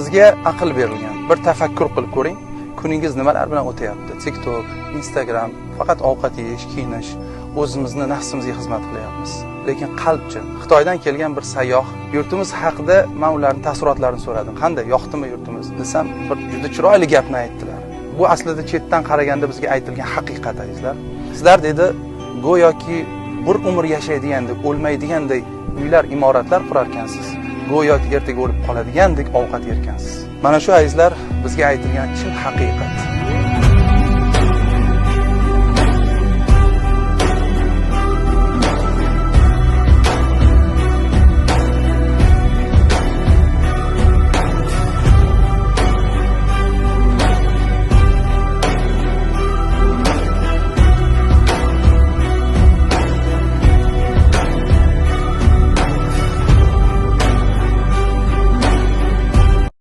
Sizga aql berilgan. Bir tafakkur qilib ko'ring. Kuningiz nimalar bilan o'tayapti? TikTok, Instagram, faqat ovqat yeyish, kiyinish, o'zimizni nafsimizga xizmat qilyapmiz. Lekin qalbchi. Xitoydan kelgan bir sayyoh yurtimiz haqida men ularning taassurotlarini so'radim. Qanday, yoqdimi yurtimiz? Desam, bir juda chiroyli gapni aytdilar. Bu aslida chetdan qaraganda bizga aytilgan haqiqat azizlar. Sizlar dedi, go'yoki bir umr yashaydigandek, o'lmaydigandek uylar, imoratlar qurar ekansiz. Go'yoki ertaga o'lib qoladigandek ovqat yerkansiz. Mana shu azizlar bizga aytilgan chin haqiqat.